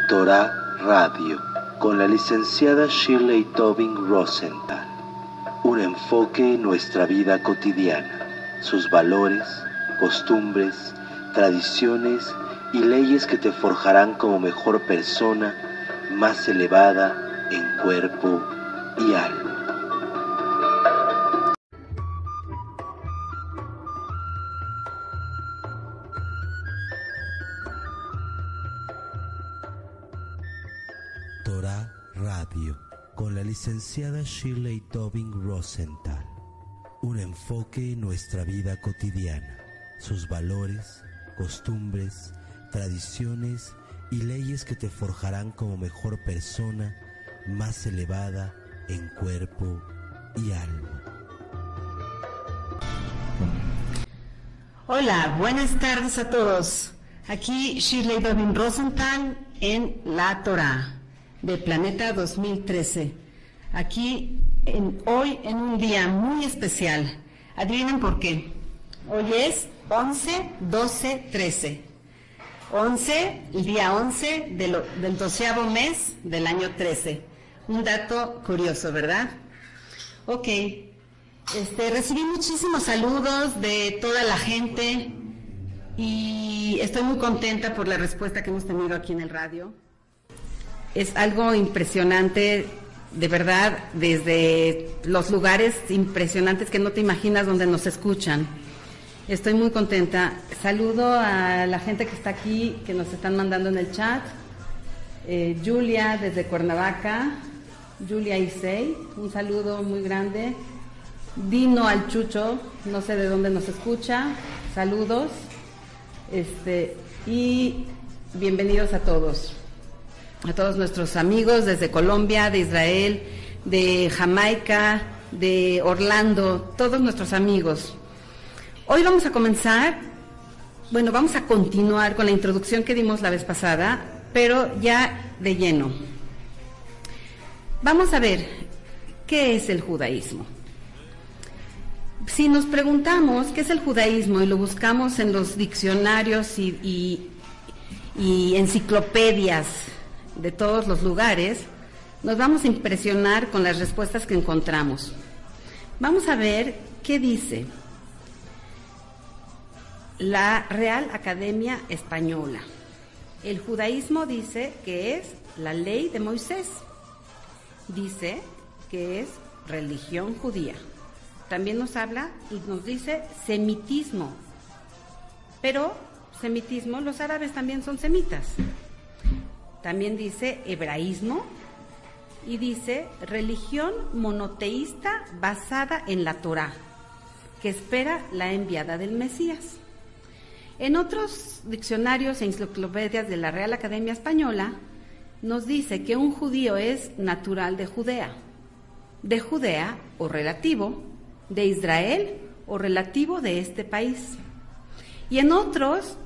Torah Radio, con la licenciada Shirley Tobin Rosenthal. Un enfoque en nuestra vida cotidiana, sus valores, costumbres, tradiciones y leyes que te forjarán como mejor persona, más elevada en cuerpo y alma. Torah Radio, con la licenciada Shirley Tobin Rosenthal. Un enfoque en nuestra vida cotidiana, sus valores, costumbres, tradiciones y leyes que te forjarán como mejor persona, más elevada en cuerpo y alma. Hola, buenas tardes a todos. Aquí Shirley Tobin Rosenthal en la Torah de Planeta 2013. Aquí hoy en un día muy especial. Adivinen por qué. Hoy es 11, 12, 13. 11, el día 11 del 12º mes del año 13. Un dato curioso, ¿verdad? Ok. Recibí muchísimos saludos de toda la gente y estoy muy contenta por la respuesta que hemos tenido aquí en el radio. Es algo impresionante, de verdad, desde los lugares impresionantes que no te imaginas donde nos escuchan. Estoy muy contenta. Saludo a la gente que está aquí, que nos están mandando en el chat. Julia desde Cuernavaca, Julia Isei, un saludo muy grande. Dino Alchucho, no sé de dónde nos escucha, saludos. Y bienvenidos a todos nuestros amigos desde Colombia, de Israel, de Jamaica, de Orlando, todos nuestros amigos. Hoy vamos a continuar con la introducción que dimos la vez pasada, pero ya de lleno. Vamos a ver, ¿qué es el judaísmo? Si nos preguntamos qué es el judaísmo y lo buscamos en los diccionarios y enciclopedias de todos los lugares, nos vamos a impresionar con las respuestas que encontramos. Vamos a ver qué dice la Real Academia Española. El judaísmo dice que es la ley de Moisés. Dice que es religión judía. También nos habla y nos dice semitismo. Pero semitismo, los árabes también son semitas. También dice hebraísmo y dice religión monoteísta basada en la Torá, que espera la enviada del Mesías. En otros diccionarios e enciclopedias de la Real Academia Española nos dice que un judío es natural de Judea o relativo, de Israel o relativo de este país. Y en otros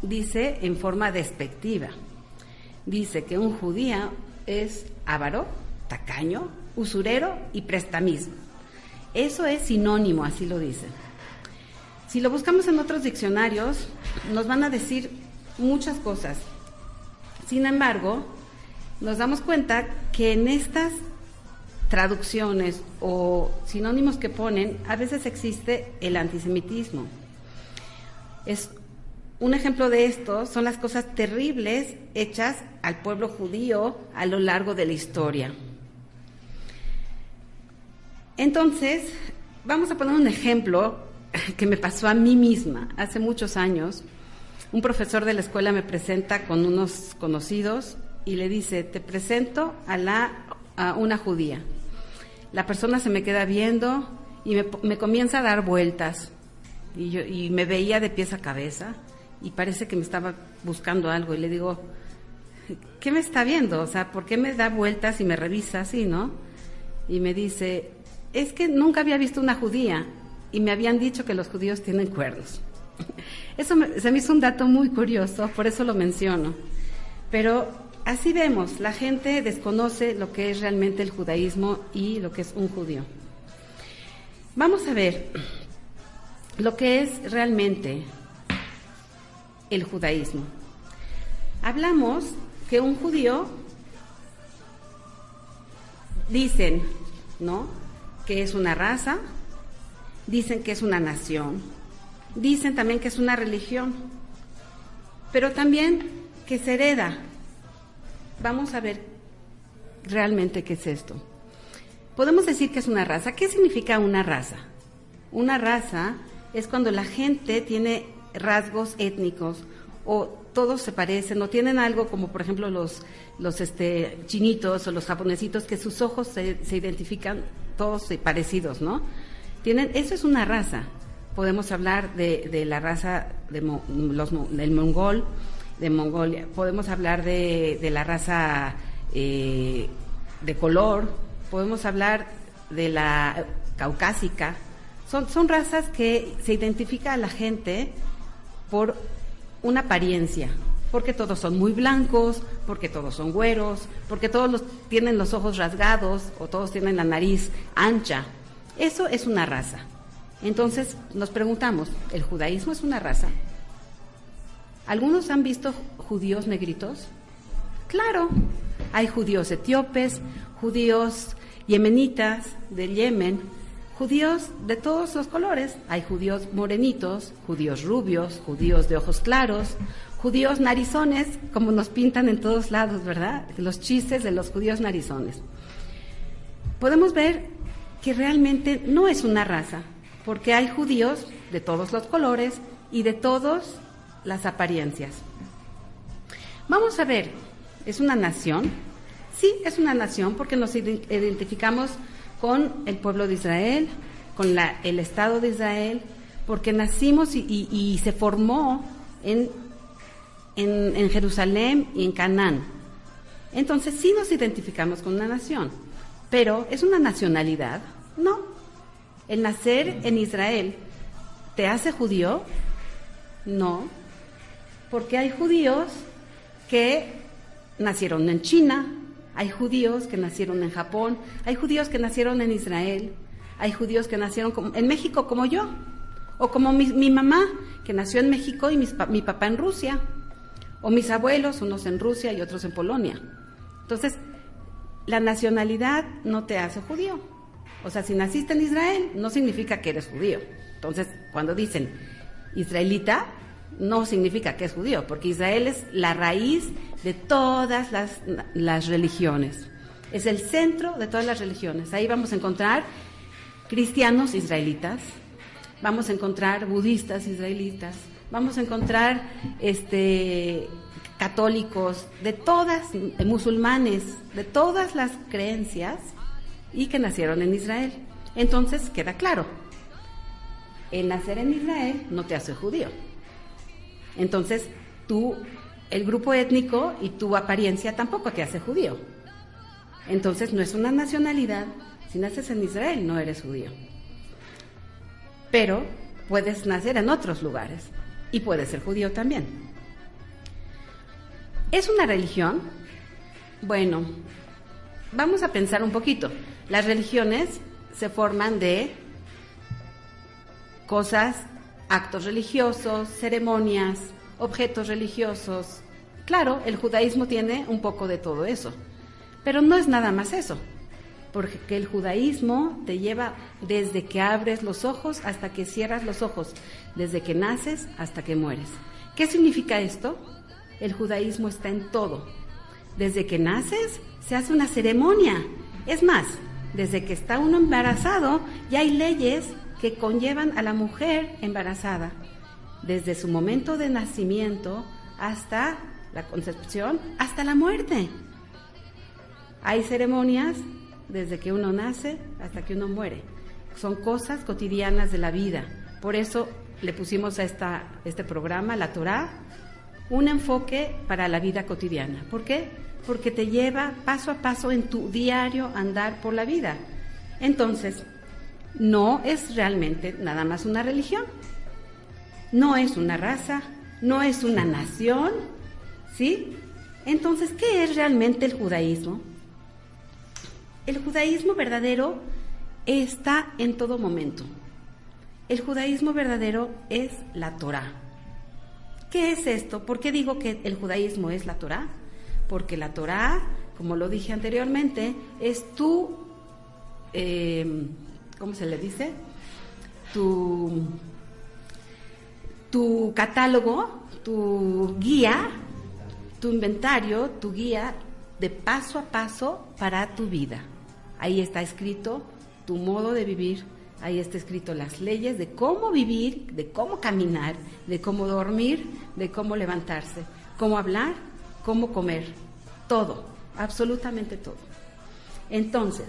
dice en forma despectiva. Dice que un judío es avaro, tacaño, usurero y prestamista. Eso es sinónimo, así lo dice. Si lo buscamos en otros diccionarios, nos van a decir muchas cosas. Sin embargo, nos damos cuenta que en estas traducciones o sinónimos que ponen, a veces existe el antisemitismo. Un ejemplo de esto son las cosas terribles hechas al pueblo judío a lo largo de la historia. Entonces, vamos a poner un ejemplo que me pasó a mí misma hace muchos años. Un profesor de la escuela me presenta con unos conocidos y le dice: te presento a una judía. La persona se me queda viendo y me comienza a dar vueltas y me veía de pies a cabeza y parece que me estaba buscando algo, y le digo: ¿qué me está viendo? O sea, ¿por qué me da vueltas y me revisa así, no? Y me dice: es que nunca había visto una judía y me habían dicho que los judíos tienen cuernos. Eso se me hizo un dato muy curioso, por eso lo menciono. Pero así vemos, la gente desconoce lo que es realmente el judaísmo y lo que es un judío. Vamos a ver lo que es realmente el judaísmo. Hablamos que un judío, dicen, ¿no?, que es una raza, dicen que es una nación, dicen también que es una religión, pero también que se hereda. Vamos a ver realmente qué es esto. Podemos decir que es una raza. ¿Qué significa una raza? Una raza es cuando la gente tiene rasgos étnicos o todos se parecen o tienen algo como, por ejemplo, los chinitos o los japonesitos, que sus ojos se identifican todos parecidos, ¿no? Eso es una raza. Podemos hablar de la raza del mongol, de Mongolia. Podemos hablar de la raza de color. Podemos hablar de la caucásica. Son razas que se identifica a la gente por una apariencia, porque todos son muy blancos, porque todos son güeros, porque todos tienen los ojos rasgados o todos tienen la nariz ancha. Eso es una raza. Entonces nos preguntamos, ¿el judaísmo es una raza? ¿Algunos han visto judíos negritos? Claro, hay judíos etíopes, judíos yemenitas del Yemen, judíos de todos los colores. Hay judíos morenitos, judíos rubios, judíos de ojos claros, judíos narizones, como nos pintan en todos lados, ¿verdad? Los chistes de los judíos narizones. Podemos ver que realmente no es una raza, porque hay judíos de todos los colores y de todas las apariencias. Vamos a ver, ¿es una nación? Sí, es una nación porque nos identificamos con el pueblo de Israel, con el Estado de Israel, porque nacimos y se formó en Jerusalén y en Canaán. Entonces sí nos identificamos con una nación, pero ¿es una nacionalidad? No. ¿El nacer en Israel te hace judío? No, porque hay judíos que nacieron en China, hay judíos que nacieron en Japón, hay judíos que nacieron en Israel, hay judíos que nacieron en México como yo, o como mi mamá, que nació en México y mi papá en Rusia, o mis abuelos, unos en Rusia y otros en Polonia. Entonces, la nacionalidad no te hace judío. O sea, si naciste en Israel, no significa que eres judío. Entonces, cuando dicen israelita, no significa que es judío, porque Israel es la raíz de todas las religiones. Es el centro de todas las religiones. Ahí vamos a encontrar cristianos israelitas, vamos a encontrar budistas israelitas, vamos a encontrar católicos, de todas, musulmanes, de todas las creencias y que nacieron en Israel. Entonces, queda claro, el nacer en Israel no te hace judío. Entonces, el grupo étnico y tu apariencia tampoco te hace judío. Entonces, no es una nacionalidad. Si naces en Israel, no eres judío. Pero puedes nacer en otros lugares y puedes ser judío también. ¿Es una religión? Bueno, vamos a pensar un poquito. Las religiones se forman de cosas, actos religiosos, ceremonias, objetos religiosos. Claro, el judaísmo tiene un poco de todo eso, pero no es nada más eso, porque el judaísmo te lleva desde que abres los ojos hasta que cierras los ojos, desde que naces hasta que mueres. ¿Qué significa esto? El judaísmo está en todo. Desde que naces se hace una ceremonia. Es más, desde que está uno embarazado ya hay leyes que conllevan a la mujer embarazada, desde su momento de nacimiento hasta la concepción, hasta la muerte. Hay ceremonias desde que uno nace hasta que uno muere. Son cosas cotidianas de la vida. Por eso le pusimos a este programa, la Torá, un enfoque para la vida cotidiana. ¿Por qué? Porque te lleva paso a paso en tu diario andar por la vida. Entonces, no es realmente nada más una religión, no es una raza, no es una nación, ¿sí? Entonces, ¿qué es realmente el judaísmo? El judaísmo verdadero está en todo momento. El judaísmo verdadero es la Torá. ¿Qué es esto? ¿Por qué digo que el judaísmo es la Torá? porque la Torá, como lo dije anteriormente, es tu, ¿cómo se le dice? Tu catálogo, tu guía, tu inventario, tu guía de paso a paso para tu vida. Ahí está escrito tu modo de vivir, ahí está escrito las leyes de cómo vivir, de cómo caminar, de cómo dormir, de cómo levantarse, cómo hablar, cómo comer, todo, absolutamente todo. Entonces,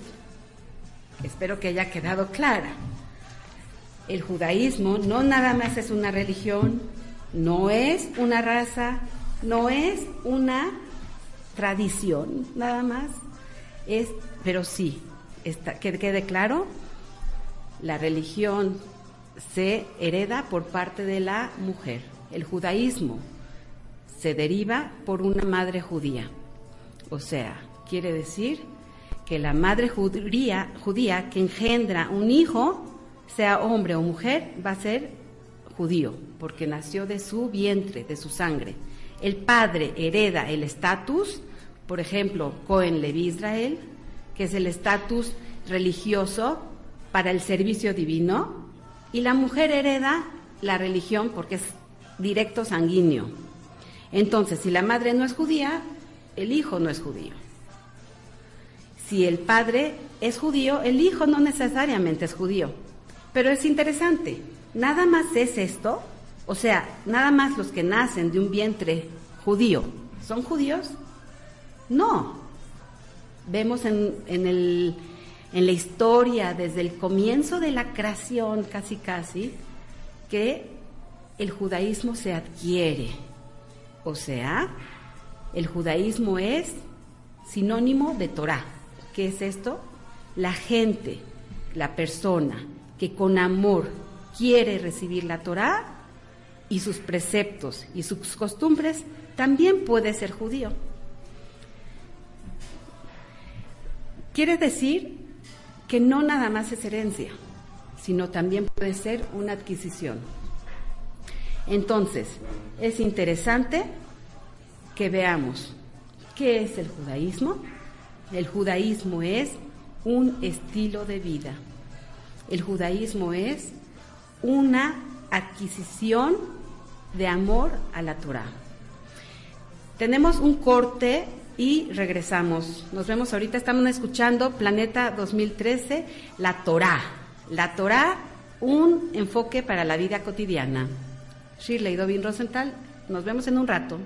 espero que haya quedado clara. El judaísmo no nada más es una religión, no es una raza, no es una tradición, nada más, pero sí, que quede claro, la religión se hereda por parte de la mujer. El judaísmo se deriva por una madre judía, o sea, quiere decir que la madre judía que engendra un hijo, sea hombre o mujer, va a ser judío, porque nació de su vientre, de su sangre. El padre hereda el estatus, por ejemplo, Cohen Levi Israel, que es el estatus religioso para el servicio divino, y la mujer hereda la religión porque es directo sanguíneo. Entonces, si la madre no es judía, el hijo no es judío. Si el padre es judío, el hijo no necesariamente es judío. Pero es interesante, nada más es esto, o sea, nada más los que nacen de un vientre judío, ¿son judíos? No. Vemos en la historia, desde el comienzo de la creación, casi, que el judaísmo se adquiere. O sea, el judaísmo es sinónimo de Torá. ¿Qué es esto? La gente, la persona que con amor quiere recibir la Torá y sus preceptos y sus costumbres, también puede ser judío. Quiere decir que no nada más es herencia, sino también puede ser una adquisición. Entonces, es interesante que veamos qué es el judaísmo. El judaísmo es un estilo de vida. El judaísmo es una adquisición de amor a la Torá. Tenemos un corte y regresamos. Nos vemos ahorita, estamos escuchando Planeta 2013, la Torá. La Torá, un enfoque para la vida cotidiana. Shirley Dovin Rosenthal, nos vemos en un rato.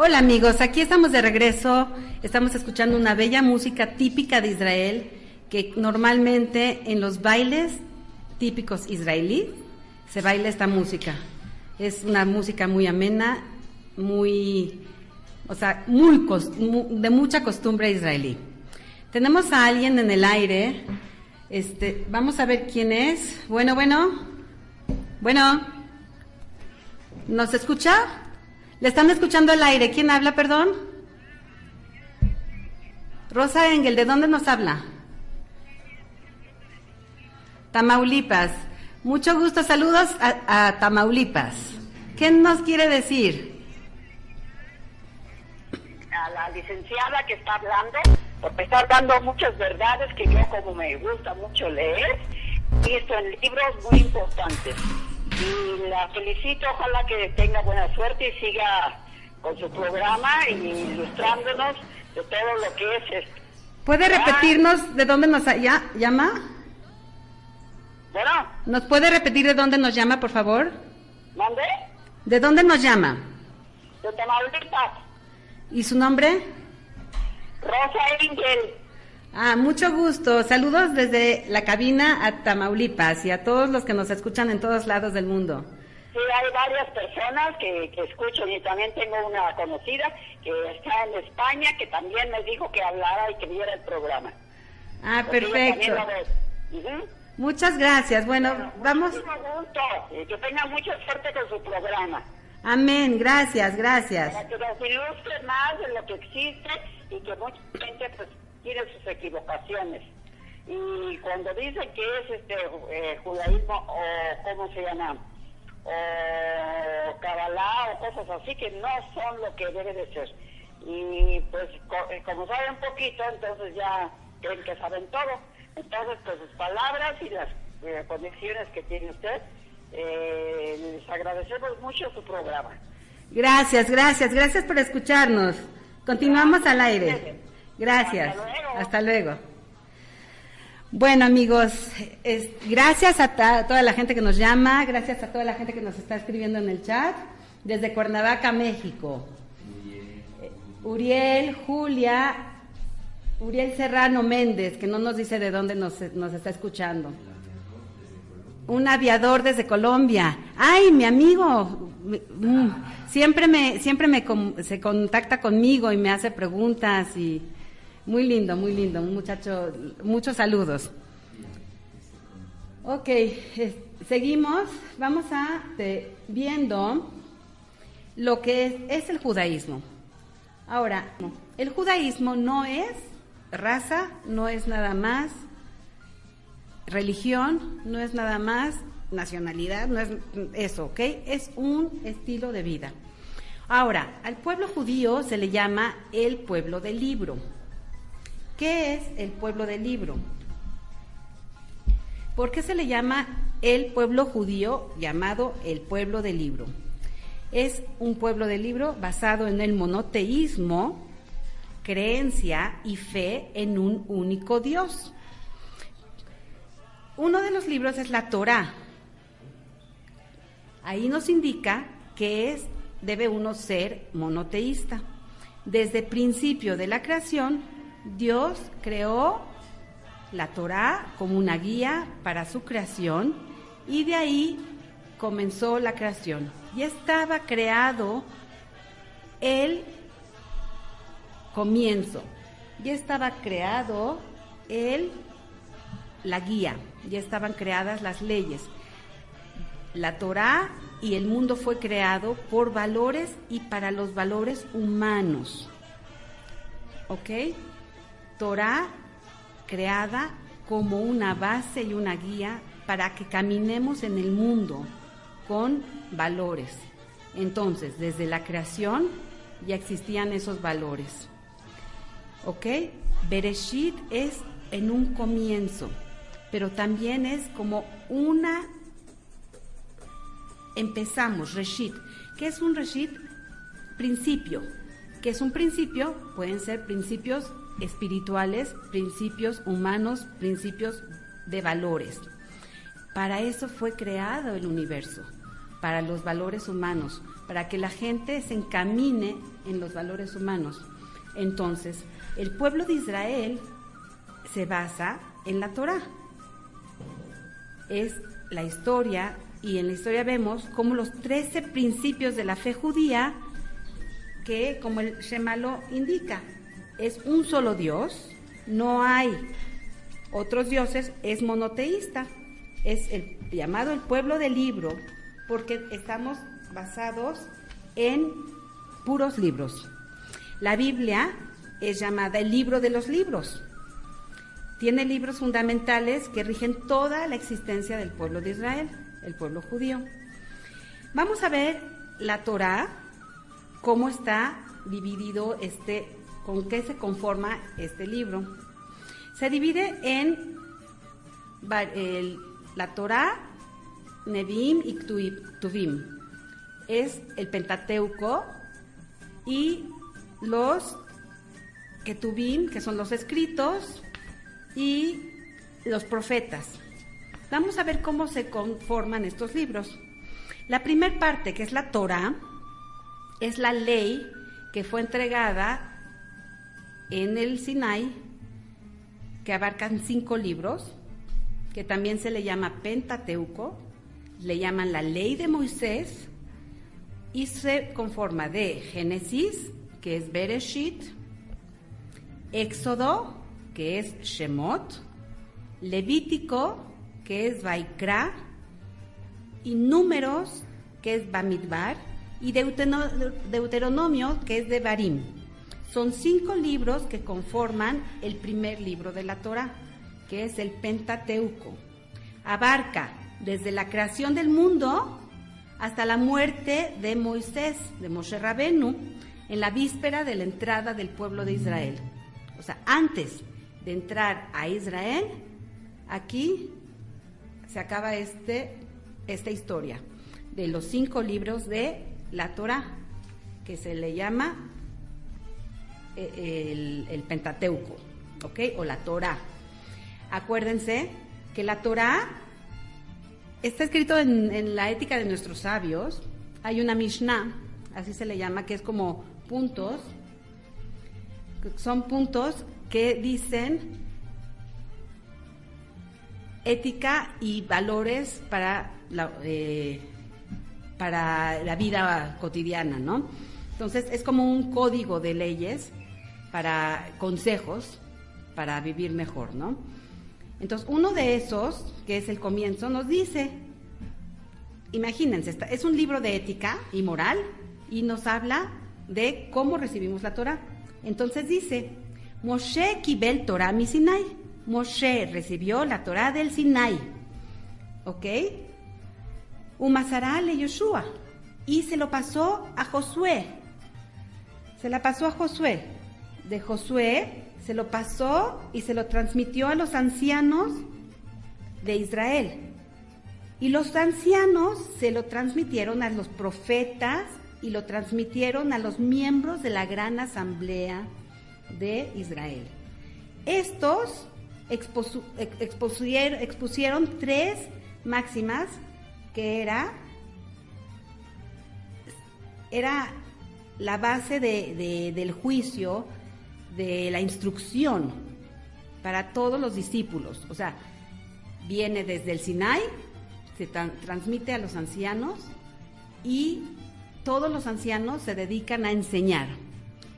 Hola amigos, aquí estamos de regreso, estamos escuchando una bella música típica de Israel, que normalmente en los bailes típicos israelíes se baila esta música. Es una música muy amena, de mucha costumbre israelí. Tenemos a alguien en el aire, vamos a ver quién es. Bueno, ¿nos escucha? ¿Le están escuchando al aire? ¿Quién habla, perdón? Rosa Engel, ¿de dónde nos habla? Tamaulipas. Mucho gusto, saludos a Tamaulipas. ¿Qué nos quiere decir? A la licenciada que está hablando, porque está dando muchas verdades que yo, como me gusta mucho leer, he visto en libros muy importantes. Y la felicito, ojalá que tenga buena suerte y siga con su programa y ilustrándonos de todo lo que es esto. ¿Puede repetirnos de dónde nos llama? Bueno. ¿Nos puede repetir de dónde nos llama, por favor? ¿Mande? ¿De dónde nos llama? De Tamaulipas. ¿Y su nombre? Rosa Engel. Mucho gusto. Saludos desde la cabina a Tamaulipas y a todos los que nos escuchan en todos lados del mundo. Sí, hay varias personas que escuchan y también tengo una conocida que está en España que también me dijo que hablara y que viera el programa. Perfecto. Muchas gracias. Bueno, vamos. Mucho gusto. Que tenga mucha suerte con su programa. Amén. Gracias. Para que nos ilustre más de lo que existe y que mucha gente pues tiene sus equivocaciones. Y cuando dice que es judaísmo o ¿cómo se llama? O cabalá o cosas así que no son lo que debe de ser. Y pues como saben poquito, entonces ya creen que saben todo. Entonces pues sus palabras y las conexiones que tiene usted, les agradecemos mucho su programa. Gracias por escucharnos. Continuamos al aire. Gracias. Hasta luego. Bueno, amigos, gracias a toda la gente que nos llama, gracias a toda la gente que nos está escribiendo en el chat, desde Cuernavaca, México. Uriel, Julia, Uriel Serrano Méndez, que no nos dice de dónde nos está escuchando. Un aviador desde Colombia. ¡Ay, mi amigo! Siempre se contacta conmigo y me hace preguntas y muy lindo, un muchacho. Muchos saludos. Ok, seguimos. Vamos a viendo lo que es el judaísmo. Ahora, el judaísmo no es raza, no es nada más religión, no es nada más nacionalidad, no es eso, ¿ok? Es un estilo de vida. Ahora, al pueblo judío se le llama el pueblo del libro. ¿Qué es el pueblo del libro? ¿Por qué se le llama el pueblo judío llamado el pueblo del libro? Es un pueblo del libro basado en el monoteísmo, creencia y fe en un único Dios. Uno de los libros es la Torá. Ahí nos indica que debe uno ser monoteísta. Desde el principio de la creación, Dios creó la Torá como una guía para su creación y de ahí comenzó la creación. Ya estaba creado el comienzo, ya estaba creado la guía, ya estaban creadas las leyes. La Torá y el mundo fue creado por valores y para los valores humanos. ¿Ok? Torá creada como una base y una guía para que caminemos en el mundo con valores. Entonces, desde la creación ya existían esos valores. ¿Ok? Bereshit es en un comienzo, pero también es como empezamos, Reshit. ¿Qué es un Reshit? Principio. ¿Qué es un principio? Pueden ser principios espirituales, principios humanos, principios de valores. Para eso fue creado el universo, para los valores humanos, para que la gente se encamine en los valores humanos. Entonces, el pueblo de Israel se basa en la Torá. Es la historia, y en la historia vemos cómo los 13 principios de la fe judía, que como el Shema lo indica, es un solo Dios, no hay otros dioses, es monoteísta, es el llamado el pueblo del libro, porque estamos basados en puros libros. La Biblia es llamada el libro de los libros. Tiene libros fundamentales que rigen toda la existencia del pueblo de Israel, el pueblo judío. Vamos a ver la Torá, cómo está dividido con qué se conforma este libro. Se divide en la Torá, Nevi'im y Ktuvim. Es el Pentateuco y los Ketuvim, que son los escritos, y los profetas. Vamos a ver cómo se conforman estos libros. La primera parte, que es la Torá, es la ley que fue entregada en el Sinai, que abarcan 5 libros, que también se le llama Pentateuco, le llaman la ley de Moisés, y se conforma de Génesis, que es Bereshit, Éxodo, que es Shemot, Levítico, que es Vaikra, y Números, que es Bamidbar, y Deuteronomio, que es Devarim. Son 5 libros que conforman el primer libro de la Torá. que es el Pentateuco. Abarca desde la creación del mundo hasta la muerte de Moisés, de Moshe Rabenu, en la víspera de la entrada del pueblo de Israel. O sea, antes de entrar a Israel, aquí se acaba esta historia de los 5 libros de la Torá, que se le llama el Pentateuco, ¿ok? O la Torá. Acuérdense que la Torá está escrito en la ética de nuestros sabios. Hay una Mishnah, así se le llama, que es como puntos, son puntos que dicen ética y valores para la vida cotidiana, ¿no? Entonces es como un código de leyes para consejos para vivir mejor, ¿no? Entonces uno de esos, que es el comienzo, nos dice, imagínense, es un libro de ética y moral y nos habla de cómo recibimos la Torah. Entonces dice, Moshe kibel Torah mi Sinai. Moshe recibió la Torah del Sinai, ¿ok? Umasará le Yoshua, y se lo pasó a Josué. Se la pasó a Josué. De Josué se lo pasó y se lo transmitió a los ancianos de Israel. Y los ancianos se lo transmitieron a los profetas y lo transmitieron a los miembros de la gran asamblea de Israel. Estos expusieron 3 máximas que era la base del juicio, de la instrucción para todos los discípulos. O sea, viene desde el Sinai, se transmite a los ancianos y todos los ancianos se dedican a enseñar.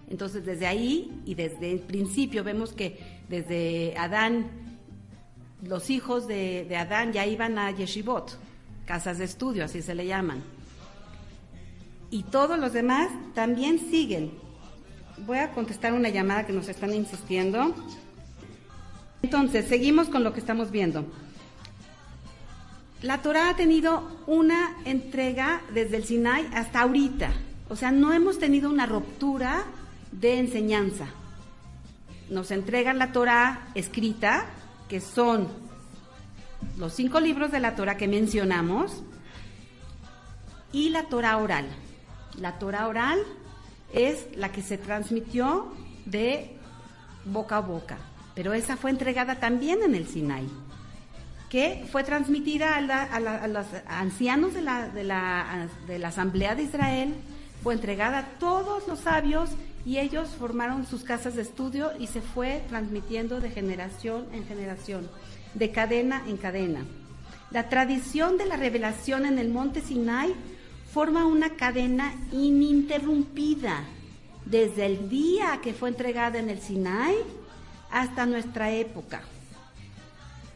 Entonces, desde ahí y desde el principio vemos que desde Adán, los hijos de Adán ya iban a yeshivot, casas de estudio, así se le llaman. Y todos los demás también siguen. Voy a contestar una llamada que nos están insistiendo. Entonces, seguimos con lo que estamos viendo. La Torah ha tenido una entrega desde el Sinai hasta ahorita. O sea, no hemos tenido una ruptura de enseñanza. Nos entregan la Torah escrita, que son los 5 libros de la Torah que mencionamos, y la Torah oral. La Torah oral es la que se transmitió de boca a boca, pero esa fue entregada también en el Sinai, que fue transmitida a los ancianos de la Asamblea de Israel, fue entregada a todos los sabios y ellos formaron sus casas de estudio y se fue transmitiendo de generación en generación, de cadena en cadena. La tradición de la revelación en el monte Sinai forma una cadena ininterrumpida, desde el día que fue entregada en el Sinai hasta nuestra época.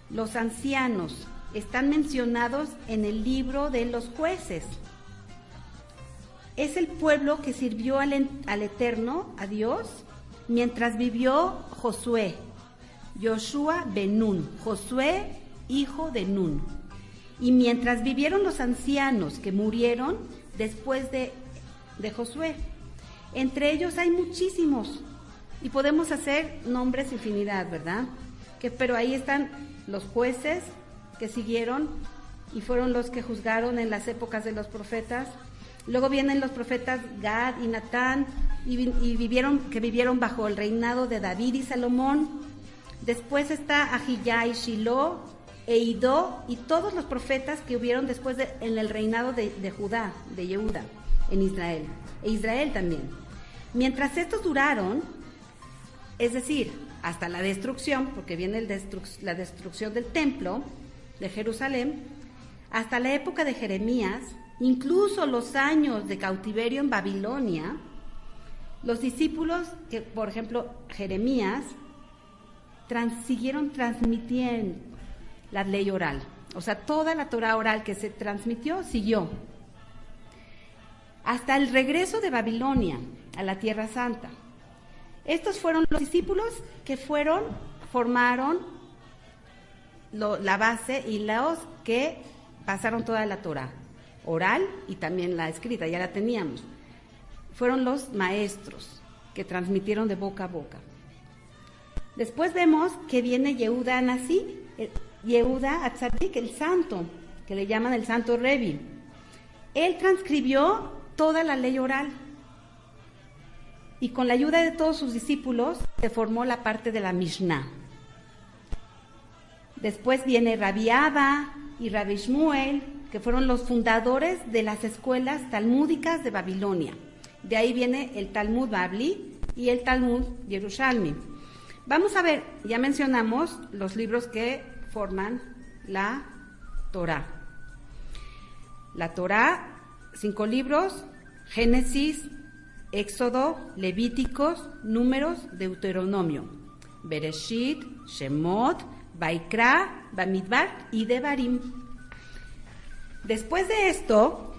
Los ancianos están mencionados en el libro de los jueces. Es el pueblo que sirvió al Eterno, a Dios, mientras vivió Josué, Yoshua ben Nun, Josué, hijo de Nun. Y mientras vivieron los ancianos que murieron después de Josué. Entre ellos hay muchísimos, y podemos hacer nombres infinidad, ¿verdad? Pero ahí están los jueces que siguieron y fueron los que juzgaron en las épocas de los profetas. Luego vienen los profetas Gad y Natán, que vivieron bajo el reinado de David y Salomón. Después está Ahijah y Shilo, e Idó, y todos los profetas que hubieron después en el reinado de Judá, de Yehuda, en Israel, e Israel también. Mientras estos duraron, es decir, hasta la destrucción, porque viene la destrucción del templo de Jerusalén, hasta la época de Jeremías, incluso los años de cautiverio en Babilonia, los discípulos, que por ejemplo Jeremías, siguieron transmitiendo la ley oral. O sea, toda la Torah oral que se transmitió siguió. Hasta el regreso de Babilonia a la Tierra Santa. Estos fueron los discípulos que formaron la base y los que pasaron toda la Torá, oral y también la escrita, ya la teníamos. Fueron los maestros que transmitieron de boca a boca. Después vemos que viene Yehuda Anasí, Yehuda Atzadik, el santo, que le llaman el santo Revi. Él transcribió toda la ley oral y con la ayuda de todos sus discípulos se formó la parte de la Mishnah. Después viene Rabbi Abba y Rabbi Shmuel, que fueron los fundadores de las escuelas talmúdicas de Babilonia. De ahí viene el Talmud Babli y el Talmud Yerushalmi. Vamos a ver, ya mencionamos los libros que forman la Torá. La Torá, 5 libros: Génesis, Éxodo, Levíticos, Números, Deuteronomio, Bereshit, Shemot, Vaikra, Bamidbar y Devarim. Después de esto,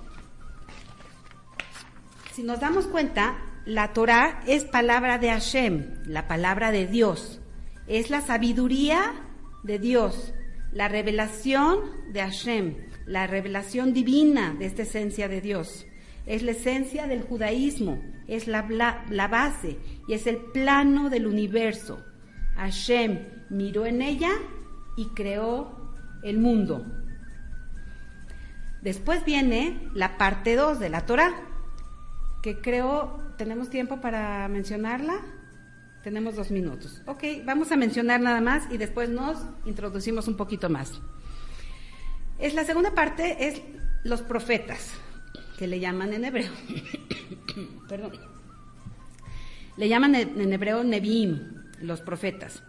si nos damos cuenta, la Torá es palabra de Hashem, la palabra de Dios. Es la sabiduría de Dios, la revelación de Hashem, la revelación divina de esta esencia de Dios. Es la esencia del judaísmo, es la base y es el plano del universo. Hashem miró en ella y creó el mundo. Después viene la parte 2 de la Torá, que creo, ¿tenemos tiempo para mencionarla? Tenemos 2 minutos. Ok, vamos a mencionar nada más y después nos introducimos un poquito más. La segunda parte es los profetas, que le llaman en hebreo. Perdón. Le llaman en hebreo Neviim, los profetas.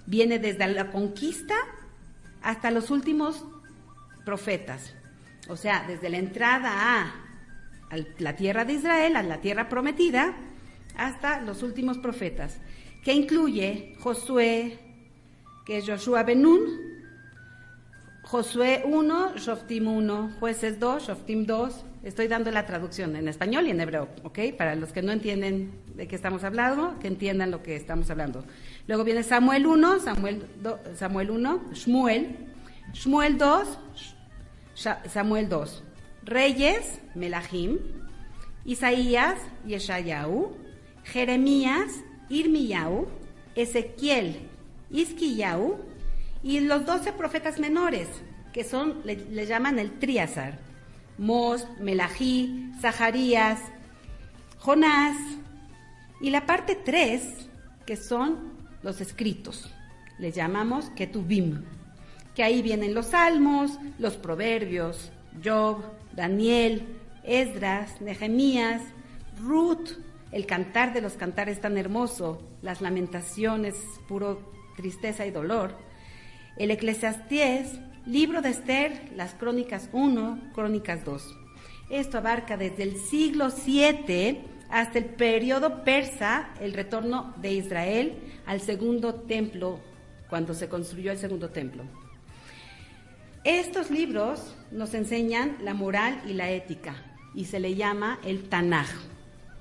Viene desde la conquista hasta los últimos profetas. O sea, desde la entrada a la tierra de Israel, a la tierra prometida, hasta los últimos profetas, que incluye Josué, que es Joshua Ben Nun, Josué 1, Shoftim 1, Jueces 2, Shoftim 2. Estoy dando la traducción en español y en hebreo, ¿ok? Para los que no entienden de qué estamos hablando, que entiendan lo que estamos hablando. Luego viene Samuel 1, Samuel 1, Shmuel 2, Samuel 2. Reyes, Melahim, Isaías, Yeshayahu, Jeremías, Irmiyahu, Ezequiel, Izquiyahu, y los 12 profetas menores, que son, le llaman el Triazar: Mos, Melahí, Zaharías, Jonás, y la parte 3, que son los escritos, les llamamos Ketubim, que ahí vienen los salmos, los proverbios, Job, Daniel, Esdras, Nehemías, Ruth, el cantar de los cantares tan hermoso, las lamentaciones, puro tristeza y dolor, el Eclesiastés, libro de Esther, las Crónicas 1, Crónicas 2. Esto abarca desde el siglo VII hasta el periodo persa, el retorno de Israel al segundo templo, cuando se construyó el segundo templo. Estos libros nos enseñan la moral y la ética y se le llama el Tanaj.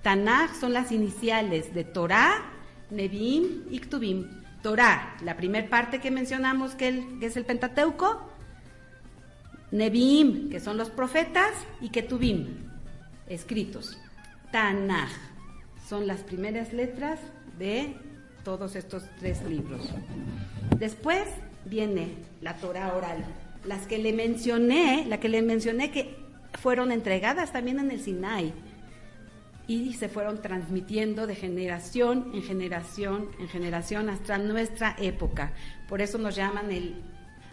Tanaj son las iniciales de Torá, Neviim y Ktubim. Torá, la primera parte que mencionamos que es el Pentateuco, Neviim, que son los profetas, y Ketubim, escritos. Tanaj son las primeras letras de todos estos 3 libros. Después viene la Torá oral, la que le mencioné que fueron entregadas también en el Sinai y se fueron transmitiendo de generación en generación en generación hasta nuestra época. Por eso nos llaman el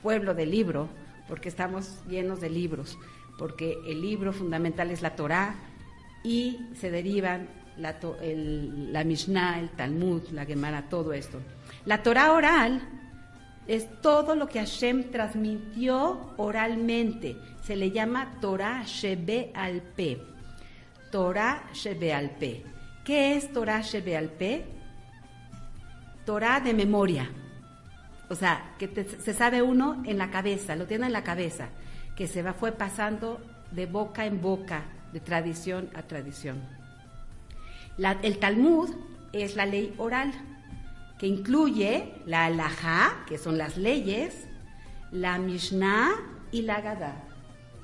pueblo del libro, porque estamos llenos de libros, porque el libro fundamental es la Torá y se derivan la Mishnah, el Talmud, la Gemara, todo esto. La Torá oral es todo lo que Hashem transmitió oralmente. Se le llama Torah Shebe'al Peh. Torah Shebe'al Peh. ¿Qué es Torah Shebe'al Peh? Torah de memoria. O sea, que se sabe uno en la cabeza, lo tiene en la cabeza, que fue pasando de boca en boca, de tradición a tradición. El Talmud es la ley oral, que incluye la halajá, que son las leyes, la Mishnah y la Agadá.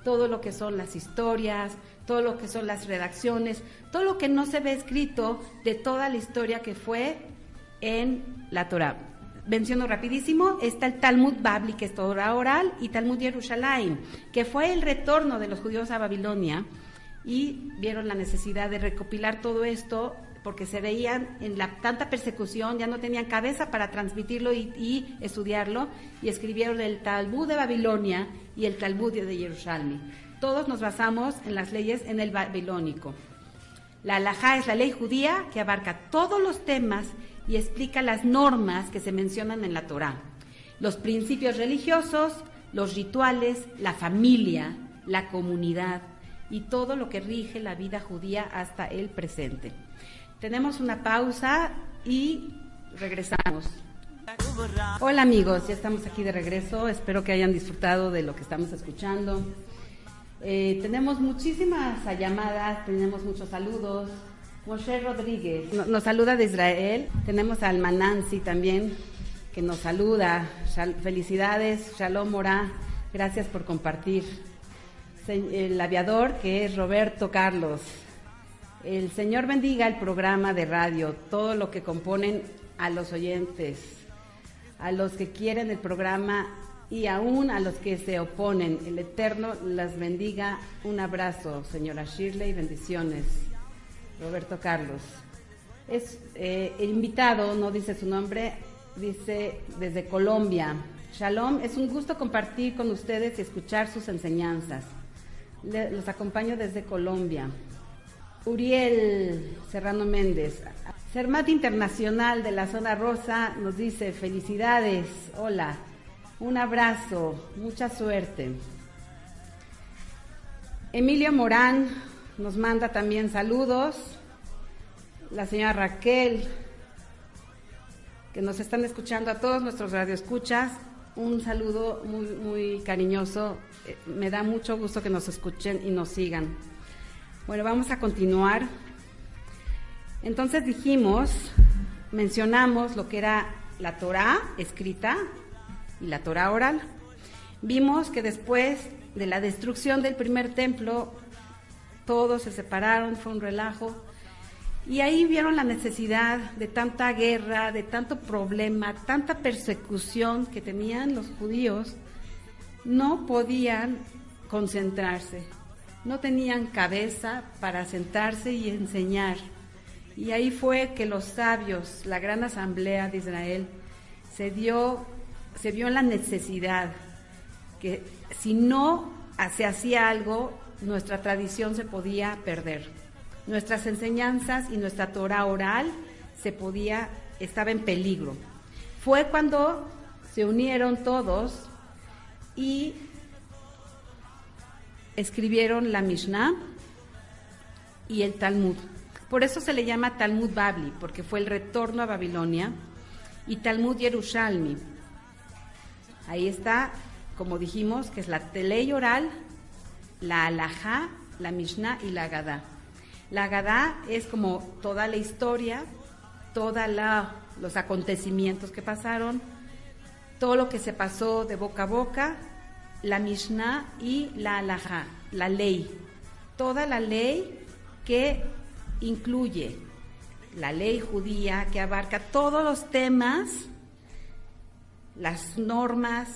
Todo lo que son las historias, todo lo que son las redacciones, todo lo que no se ve escrito de toda la historia que fue en la Torá. Menciono rapidísimo, está el Talmud Babli, que es Torá oral, y Talmud Yerushalayim, que fue el retorno de los judíos a Babilonia, y vieron la necesidad de recopilar todo esto, porque se veían en tanta persecución, ya no tenían cabeza para transmitirlo y estudiarlo, y escribieron el Talmud de Babilonia y el Talmud de Yerushalmi. Todos nos basamos en las leyes en el babilónico. La halajá es la ley judía que abarca todos los temas y explica las normas que se mencionan en la Torá, los principios religiosos, los rituales, la familia, la comunidad y todo lo que rige la vida judía hasta el presente. Tenemos una pausa y regresamos. Hola amigos, ya estamos aquí de regreso, espero que hayan disfrutado de lo que estamos escuchando. Tenemos muchísimas llamadas, tenemos muchos saludos. Moshe Rodríguez nos saluda de Israel. Tenemos a Alma Nancy también, que nos saluda. Felicidades, Shalom Morá, gracias por compartir. El aviador, que es Roberto Carlos. El Señor bendiga el programa de radio, todo lo que componen a los oyentes, a los que quieren el programa y aún a los que se oponen. El Eterno las bendiga. Un abrazo, señora Shirley, bendiciones. Roberto Carlos. Es el invitado, no dice su nombre, dice desde Colombia. Shalom, es un gusto compartir con ustedes y escuchar sus enseñanzas. Los acompaño desde Colombia. Uriel Serrano Méndez, Sermat Internacional de la Zona Rosa, nos dice felicidades, hola, un abrazo, mucha suerte. Emilio Morán nos manda también saludos. La señora Raquel, que nos están escuchando, a todos nuestros radioescuchas, un saludo muy, muy cariñoso. Me da mucho gusto que nos escuchen y nos sigan. Bueno, vamos a continuar. Entonces mencionamos lo que era la Torá escrita y la Torá oral. Vimos que después de la destrucción del primer templo, todos se separaron, fue un relajo, y ahí vieron la necesidad de tanta guerra, de tanto problema, tanta persecución que tenían los judíos. No podían concentrarse, no tenían cabeza para sentarse y enseñar. Y ahí fue que los sabios, la gran asamblea de Israel, se vio en la necesidad que si no se hacía algo, nuestra tradición se podía perder. Nuestras enseñanzas y nuestra Torá oral estaba en peligro. Fue cuando se unieron todos y escribieron la Mishnah y el Talmud. Por eso se le llama Talmud Babli, porque fue el retorno a Babilonia, y Talmud Yerushalmi. Ahí está, como dijimos, que es la ley oral, la halajá, la Mishnah y la Agadá. La Agadá es como toda la historia, los acontecimientos que pasaron, todo lo que se pasó de boca a boca, la Mishnah y la halajá, la ley. Toda la ley que incluye la ley judía, que abarca todos los temas, las normas,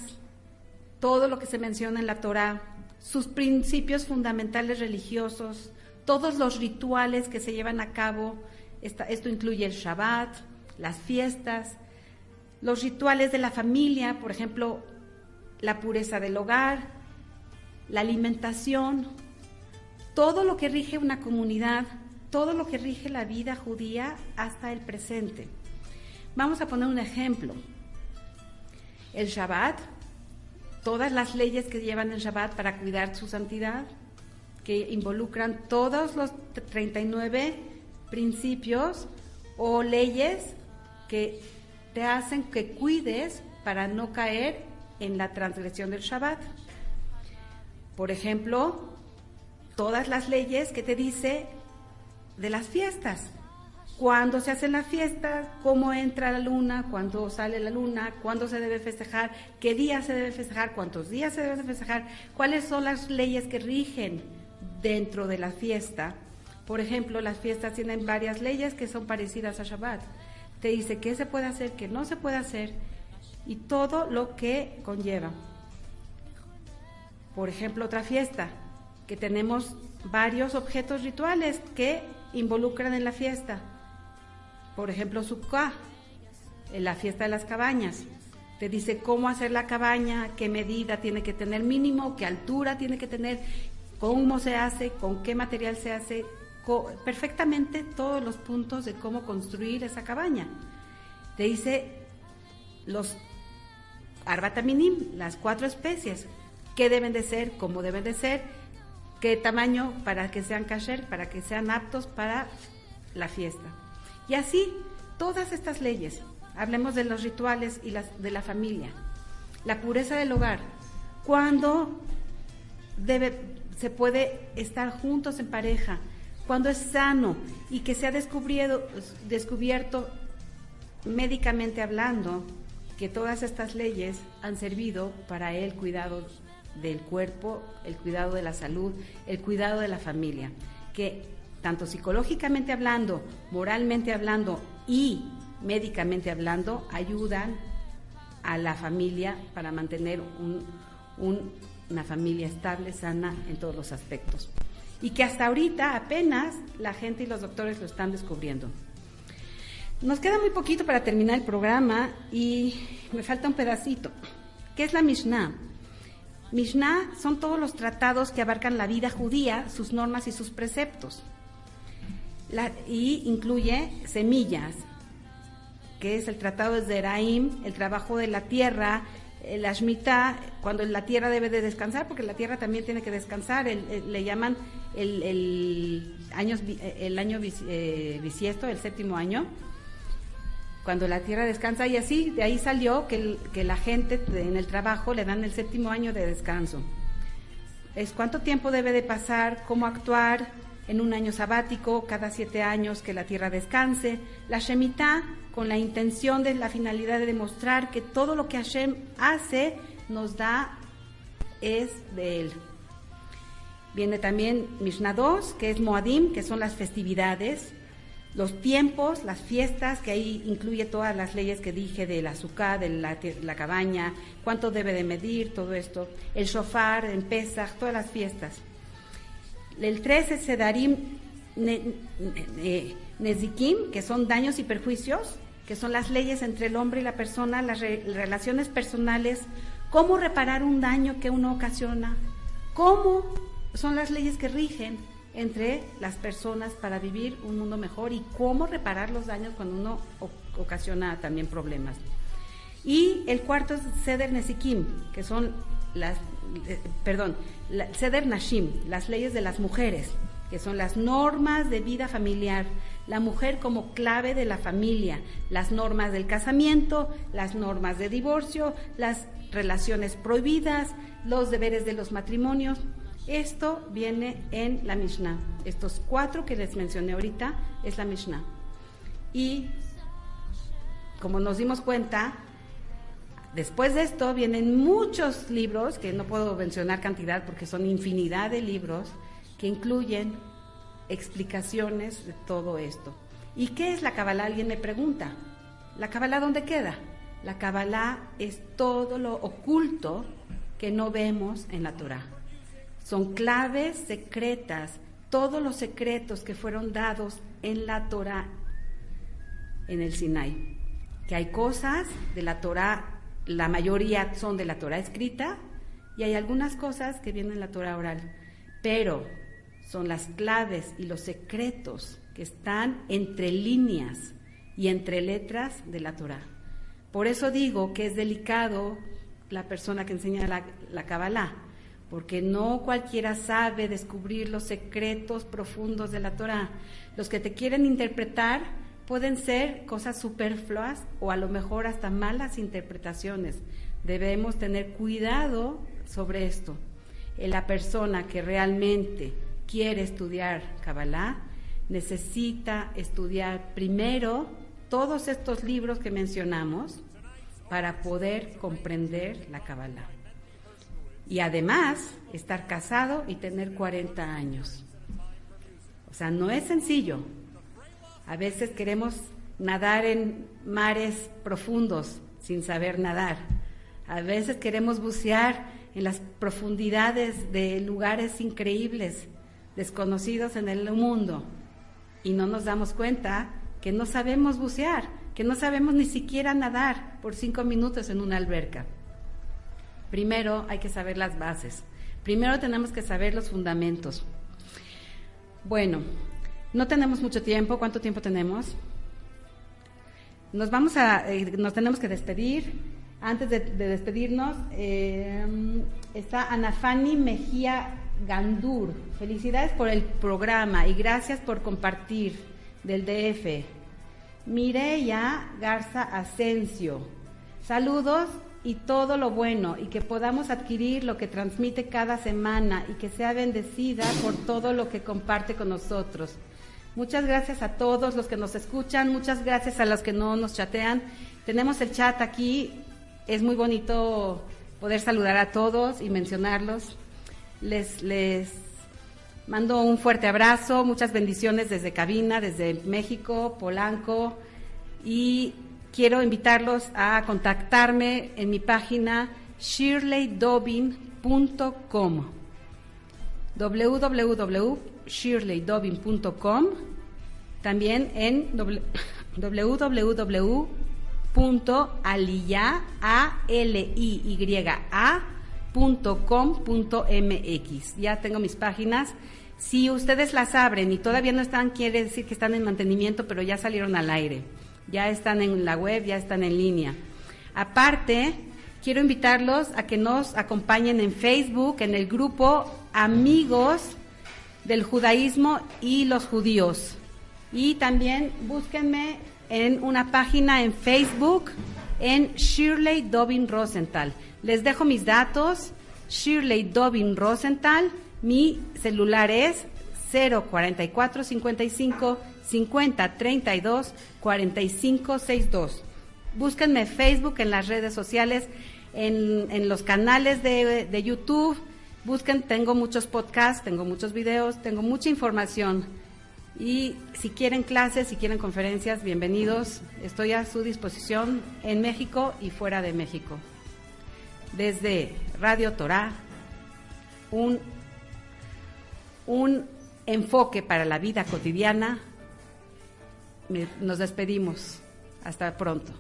todo lo que se menciona en la Torá, sus principios fundamentales religiosos, todos los rituales que se llevan a cabo. Esto incluye el Shabbat, las fiestas, los rituales de la familia, por ejemplo, la pureza del hogar, la alimentación, todo lo que rige una comunidad, todo lo que rige la vida judía hasta el presente. Vamos a poner un ejemplo. El Shabbat, todas las leyes que llevan el Shabbat para cuidar su santidad, que involucran todos los 39 principios o leyes que te hacen que cuides para no caer en la transgresión del Shabbat. Por ejemplo, todas las leyes que te dice de las fiestas, cuándo se hacen las fiestas, cómo entra la luna, cuándo sale la luna, cuándo se debe festejar, qué día se debe festejar, cuántos días se debe festejar, cuáles son las leyes que rigen dentro de la fiesta. Por ejemplo, las fiestas tienen varias leyes que son parecidas a Shabbat. Te dice qué se puede hacer, qué no se puede hacer y todo lo que conlleva. Por ejemplo, otra fiesta, que tenemos varios objetos rituales que involucran en la fiesta. Por ejemplo, Sukkah, en la fiesta de las cabañas. Te dice cómo hacer la cabaña, qué medida tiene que tener mínimo, qué altura tiene que tener, cómo se hace, con qué material se hace, perfectamente todos los puntos de cómo construir esa cabaña. Te dice los Arbat Minim, las 4 especies, qué deben de ser, cómo deben de ser, qué tamaño para que sean kasher, para que sean aptos para la fiesta. Y así, todas estas leyes. Hablemos de los rituales y de la familia. La pureza del hogar. ¿Cuándo se puede estar juntos en pareja? Cuando es sano y que se ha descubierto médicamente hablando que todas estas leyes han servido para el cuidado del cuerpo, el cuidado de la salud, el cuidado de la familia, que tanto psicológicamente hablando, moralmente hablando y médicamente hablando, ayudan a la familia para mantener una familia estable, sana en todos los aspectos. Y que hasta ahorita apenas la gente y los doctores lo están descubriendo. Nos queda muy poquito para terminar el programa y me falta un pedacito. ¿Qué es la Mishnah? Mishnah son todos los tratados que abarcan la vida judía, sus normas y sus preceptos. Y incluye semillas, que es el tratado de Zeraim, el trabajo de la tierra, la Shemitah, cuando la tierra debe de descansar, porque la tierra también tiene que descansar, le llaman el año bisiesto, el 7º año, cuando la tierra descansa, y así de ahí salió que la gente en el trabajo le dan el 7º año de descanso. Es cuánto tiempo debe de pasar, cómo actuar en un año sabático, cada 7 años que la tierra descanse. La Shemitah, con la intención de la finalidad de demostrar que todo lo que Hashem hace, nos da, es de Él. Viene también Mishnah 2, que es Moadim, que son las festividades, los tiempos, las fiestas, que ahí incluye todas las leyes que dije de la Sukkah, de la cabaña, cuánto debe de medir, todo esto, el shofar, en Pesach, todas las fiestas. El 3 es Sedarim Nezikim, que son daños y perjuicios, que son las leyes entre el hombre y la persona, las relaciones personales, cómo reparar un daño que uno ocasiona, cómo son las leyes que rigen entre las personas para vivir un mundo mejor y cómo reparar los daños cuando uno ocasiona también problemas. Y el 4 es Seder Nezikim, que son Seder Nashim, las leyes de las mujeres, que son las normas de vida familiar, la mujer como clave de la familia, las normas del casamiento, las normas de divorcio, las relaciones prohibidas, los deberes de los matrimonios. Esto viene en la Mishnah. Estos 4 que les mencioné ahorita es la Mishnah. Y como nos dimos cuenta, después de esto vienen muchos libros, que no puedo mencionar cantidad porque son infinidad de libros, que incluyen explicaciones de todo esto. ¿Y qué es la Kabbalah? Alguien me pregunta. ¿La Kabbalah dónde queda? La Kabbalah es todo lo oculto que no vemos en la Torah. Son claves secretas, todos los secretos que fueron dados en la Torah, en el Sinai. Que hay cosas de la Torah, la mayoría son de la Torah escrita, y hay algunas cosas que vienen en la Torah oral, pero son las claves y los secretos que están entre líneas y entre letras de la Torah. Por eso digo que es delicado la persona que enseña la Kabbalah, porque no cualquiera sabe descubrir los secretos profundos de la Torah. Los que te quieren interpretar pueden ser cosas superfluas o a lo mejor hasta malas interpretaciones. Debemos tener cuidado sobre esto. La persona que realmente quiere estudiar Kabbalah necesita estudiar primero todos estos libros que mencionamos para poder comprender la Kabbalah. Y además, estar casado y tener 40 años. O sea, no es sencillo. A veces queremos nadar en mares profundos sin saber nadar. A veces queremos bucear en las profundidades de lugares increíbles, desconocidos en el mundo, y no nos damos cuenta que no sabemos bucear, que no sabemos ni siquiera nadar por 5 minutos en una alberca. Primero hay que saber las bases. Primero tenemos que saber los fundamentos. Bueno, no tenemos mucho tiempo. ¿Cuánto tiempo tenemos? Nos tenemos que despedir. Antes de despedirnos, está Ana Fanny Mejía Gandur. Felicidades por el programa y gracias por compartir, del DF. Mireya Garza Asensio. Saludos y todo lo bueno, y que podamos adquirir lo que transmite cada semana y que sea bendecida por todo lo que comparte con nosotros. Muchas gracias a todos los que nos escuchan, muchas gracias a los que no nos chatean. Tenemos el chat aquí, es muy bonito poder saludar a todos y mencionarlos. Les mando un fuerte abrazo, muchas bendiciones desde cabina, desde México, Polanco, y quiero invitarlos a contactarme en mi página shirleydobbin.com, www.shirleydobbin.com, también en www.aliya.com.mx. Ya tengo mis páginas. Si ustedes las abren y todavía no están, quiere decir que están en mantenimiento, pero ya salieron al aire. Ya están en la web, ya están en línea. Aparte, quiero invitarlos a que nos acompañen en Facebook, en el grupo Amigos del Judaísmo y los Judíos. Y también búsquenme en una página en Facebook, en Shirley Dobbin Rosenthal. Les dejo mis datos, Shirley Dobbin Rosenthal. Mi celular es 044 55 50 32 45 62. Búsquenme en Facebook, en las redes sociales, en los canales de YouTube. Busquen, tengo muchos podcasts, tengo muchos videos, tengo mucha información. Y si quieren clases, si quieren conferencias, bienvenidos. Estoy a su disposición en México y fuera de México. Desde Radio Torah, un enfoque para la vida cotidiana. Nos despedimos. Hasta pronto.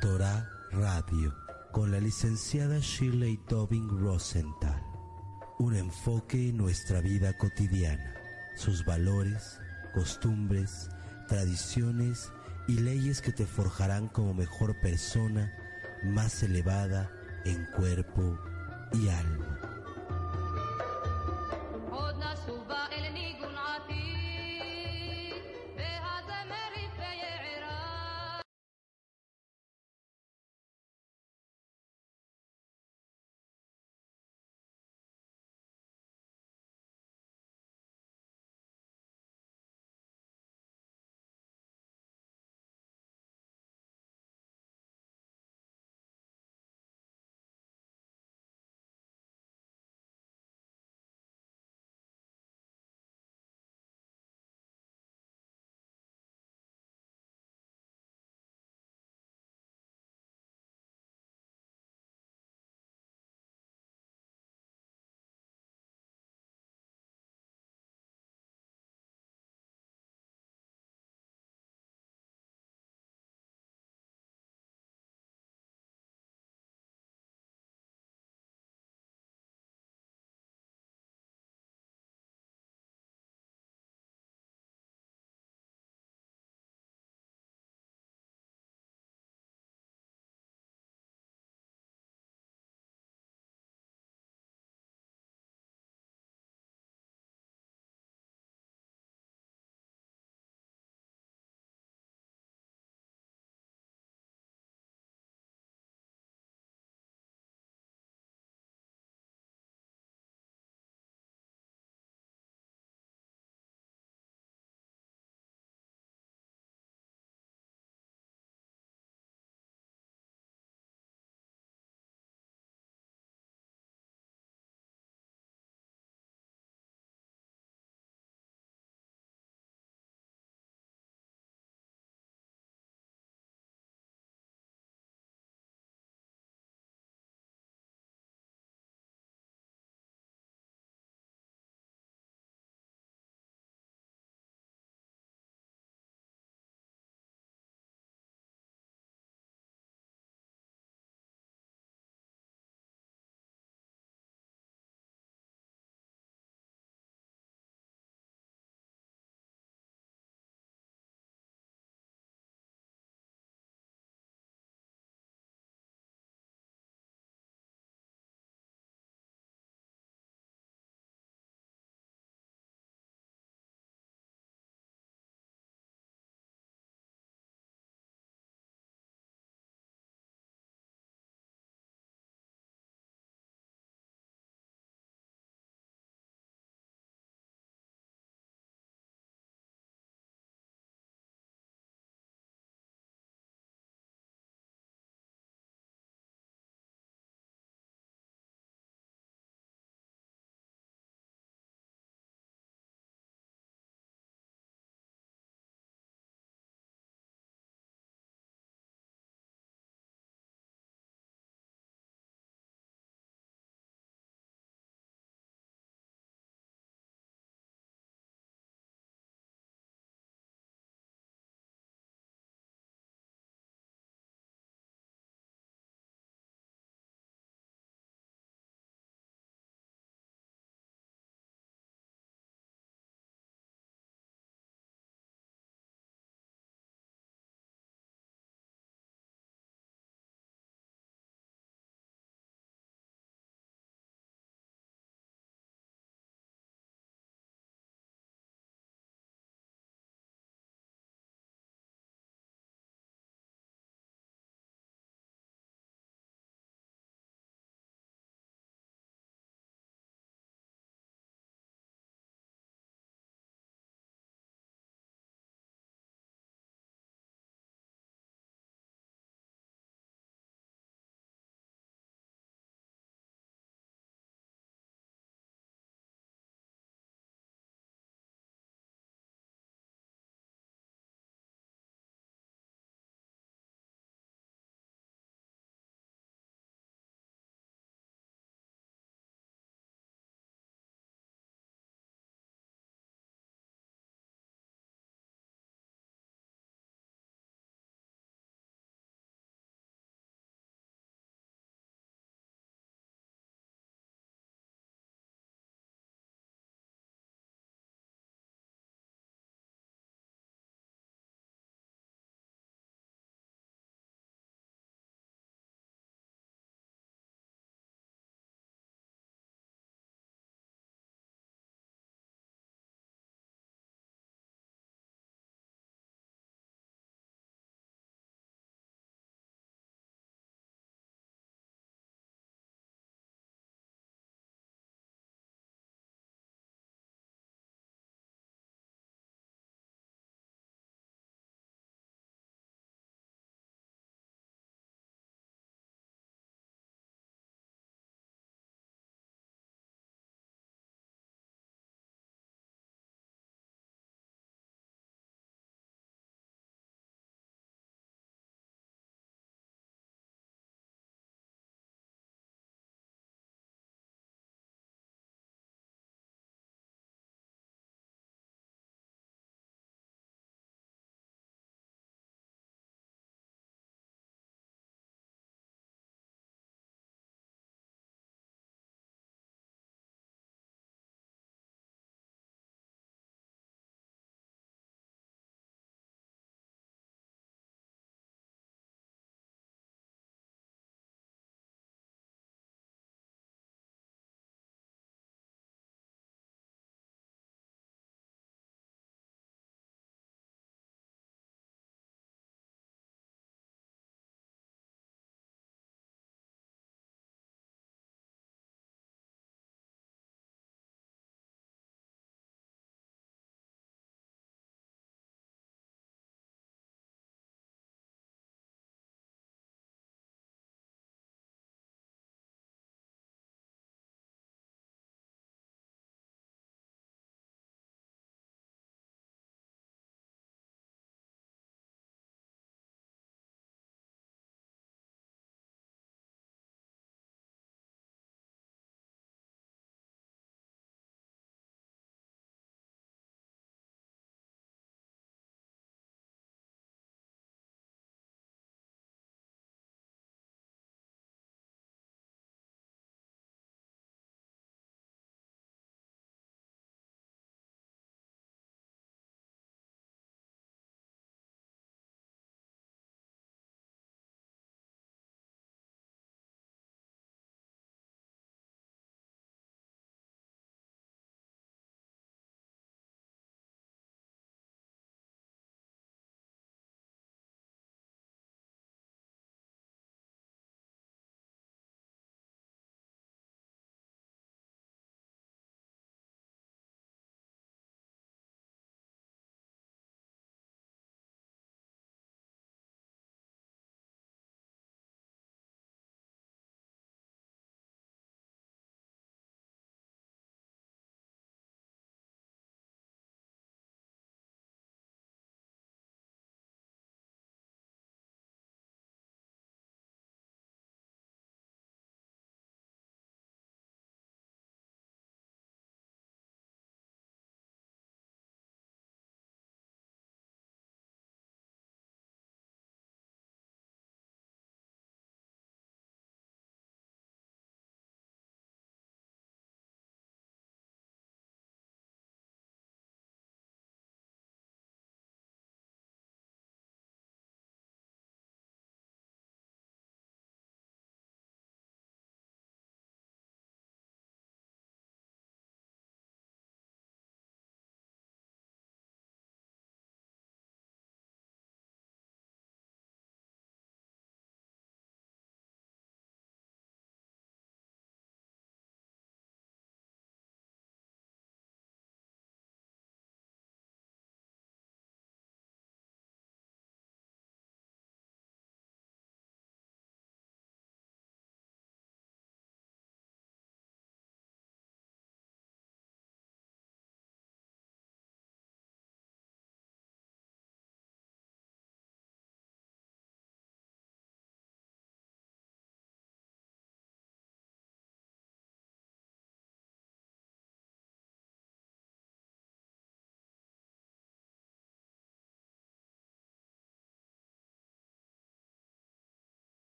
Torah Radio, con la licenciada Shirley Dobbin Rosenthal. Un enfoque en nuestra vida cotidiana, sus valores, costumbres, tradiciones y leyes que te forjarán como mejor persona, más elevada en cuerpo y alma.